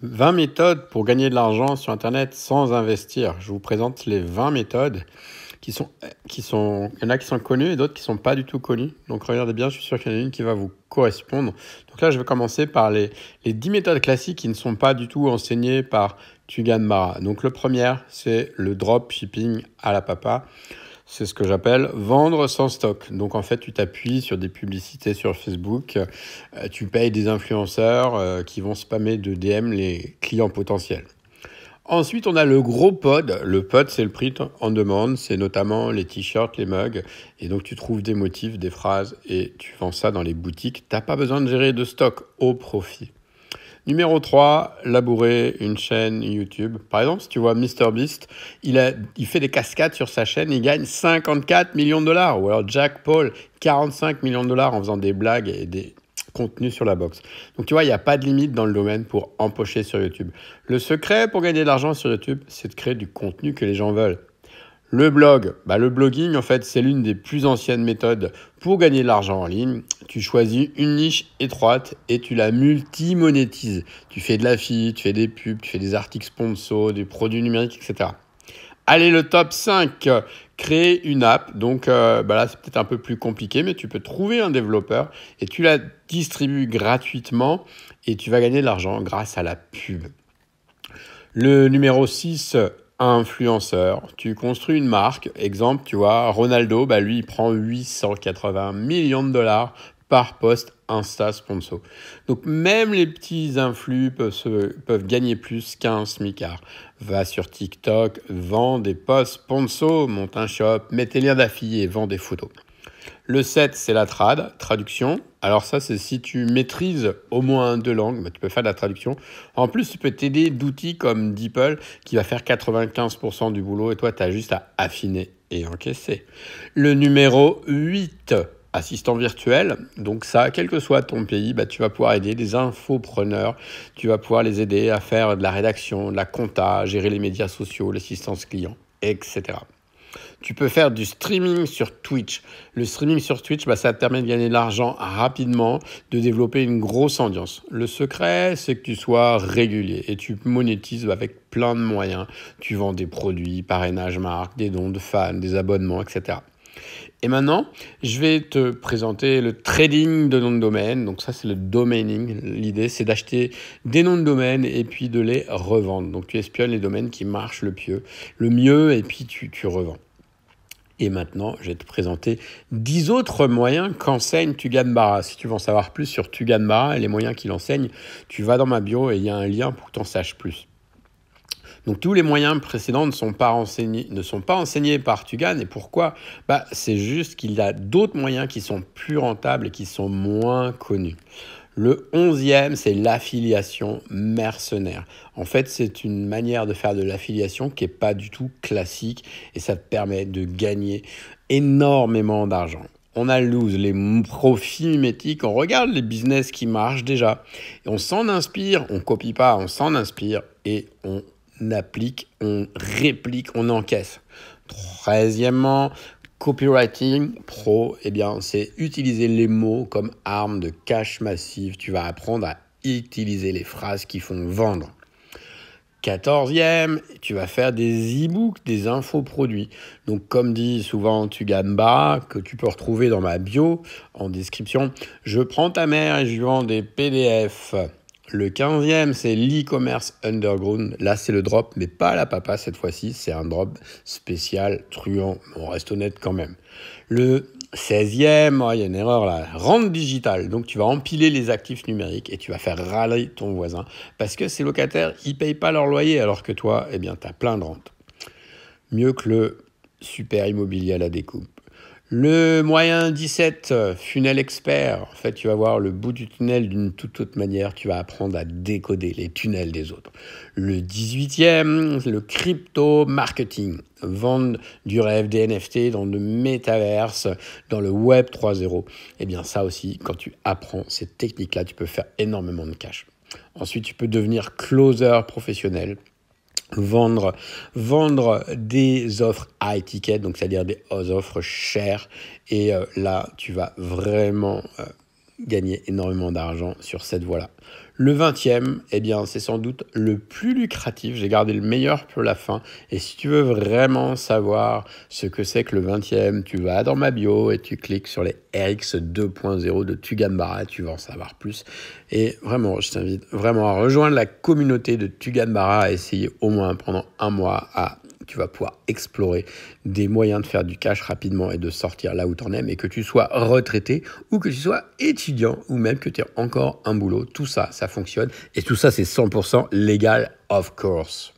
20 méthodes pour gagner de l'argent sur Internet sans investir. Je vous présente les 20 méthodes il y en a qui sont connues et d'autres qui sont pas du tout connues. Donc regardez bien, je suis sûr qu'il y en a une qui va vous correspondre. Donc là, je vais commencer par les 10 méthodes classiques qui ne sont pas du tout enseignées par Tugan Mara. Donc le premier, c'est le dropshipping à la papa. C'est ce que j'appelle vendre sans stock. Donc en fait, tu t'appuies sur des publicités sur Facebook, tu payes des influenceurs qui vont spammer de DM les clients potentiels. Ensuite, on a le gros pod. Le pod, c'est le print en demande. C'est notamment les t-shirts, les mugs. Et donc, tu trouves des motifs, des phrases et tu vends ça dans les boutiques. Tu n'as pas besoin de gérer de stock au profit. Numéro 3, labourer une chaîne YouTube. Par exemple, si tu vois MrBeast, il fait des cascades sur sa chaîne, il gagne 54 millions de dollars. Ou alors Jack Paul, 45 millions de dollars en faisant des blagues et des contenus sur la boxe. Donc tu vois, il n'y a pas de limite dans le domaine pour empocher sur YouTube. Le secret pour gagner de l'argent sur YouTube, c'est de créer du contenu que les gens veulent. Le blog, le blogging, en fait, c'est l'une des plus anciennes méthodes pour gagner de l'argent en ligne. Tu choisis une niche étroite et tu la multi-monétises. Tu fais de la l'affiliate, tu fais des pubs, tu fais des articles sponsors, des produits numériques, etc. Allez, le top 5, créer une app. Donc là, c'est peut-être un peu plus compliqué, mais tu peux trouver un développeur et tu la distribues gratuitement et tu vas gagner de l'argent grâce à la pub. Le numéro 6, influenceur. Tu construis une marque. Exemple, tu vois, Ronaldo, lui, il prend 880 millions de dollars par post Insta sponsor. Donc, même les petits influx peuvent gagner plus qu'un smicard. Va sur TikTok, vends des posts sponsor, monte un shop, mets tes liens d'affiliés et vends des photos. Le 7, c'est la traduction. Alors ça, c'est si tu maîtrises au moins 2 langues, tu peux faire de la traduction. En plus, tu peux t'aider d'outils comme DeepL qui va faire 95% du boulot et toi, tu as juste à affiner et encaisser. Le numéro 8, assistant virtuel. Donc ça, quel que soit ton pays, tu vas pouvoir aider des infopreneurs. Tu vas pouvoir les aider à faire de la rédaction, de la compta, gérer les médias sociaux, l'assistance client, etc. Tu peux faire du streaming sur Twitch. Le streaming sur Twitch, ça te permet de gagner de l'argent rapidement, de développer une grosse audience. Le secret, c'est que tu sois régulier et tu monétises avec plein de moyens. Tu vends des produits, parrainage marque, des dons de fans, des abonnements, etc. Et maintenant, je vais te présenter le trading de noms de domaine. Donc ça, c'est le domaining. L'idée, c'est d'acheter des noms de domaine et puis de les revendre. Donc tu espionnes les domaines qui marchent le mieux et puis tu revends. Et maintenant, je vais te présenter 10 autres moyens qu'enseigne Tugan Mara. Si tu veux en savoir plus sur Tugan Mara et les moyens qu'il enseigne, tu vas dans ma bio et il y a un lien pour que tu en saches plus. Donc tous les moyens précédents ne sont pas enseignés par Tugan. Et pourquoi ? C'est juste qu'il y a d'autres moyens qui sont plus rentables et qui sont moins connus. Le 11e, c'est l'affiliation mercenaire. En fait, c'est une manière de faire de l'affiliation qui n'est pas du tout classique et ça te permet de gagner énormément d'argent. On a les profits mimétiques, on regarde les business qui marchent déjà. Et on s'en inspire, on ne copie pas, on s'en inspire et on applique, on réplique, on encaisse. 13e, copywriting pro, c'est utiliser les mots comme arme de cash massive. Tu vas apprendre à utiliser les phrases qui font vendre. 14e, tu vas faire des e-books, des infoproduits. Donc, comme dit souvent Tugan Mara, que tu peux retrouver dans ma bio en description, je prends ta mère et je lui vends des PDF. Le 15e, c'est l'e-commerce underground. Là, c'est le drop, mais pas à la papa cette fois-ci. C'est un drop spécial, truand. On reste honnête quand même. Le 16e, il y a une erreur là. Rente digitale. Donc, tu vas empiler les actifs numériques et tu vas faire râler ton voisin parce que ces locataires, ils ne payent pas leur loyer alors que toi, tu as plein de rentes. Mieux que le super immobilier à la découpe. Le moyen 17, funnel expert. En fait, tu vas voir le bout du tunnel d'une toute autre manière. Tu vas apprendre à décoder les tunnels des autres. Le 18e, le crypto marketing. Vendre du rêve, des NFT dans le métaverse, dans le web 3.0. Ça aussi, quand tu apprends ces techniques-là, tu peux faire énormément de cash. Ensuite, tu peux devenir closer professionnel. Vendre des offres high ticket, donc c'est-à-dire des offres chères. Et là, tu vas vraiment gagner énormément d'argent sur cette voie-là. Le 20e, eh bien, c'est sans doute le plus lucratif. J'ai gardé le meilleur pour la fin. Et si tu veux vraiment savoir ce que c'est que le 20e, tu vas dans ma bio et tu cliques sur les RX 2.0 de Tugan-Barra. Tu vas en savoir plus. Et vraiment, je t'invite vraiment à rejoindre la communauté de Tugan-Barra, à essayer au moins pendant un mois tu vas pouvoir explorer des moyens de faire du cash rapidement et de sortir là où tu en aimes, et que tu sois retraité ou que tu sois étudiant ou même que tu aies encore un boulot. Tout ça, ça fonctionne et tout ça, c'est 100% légal, of course.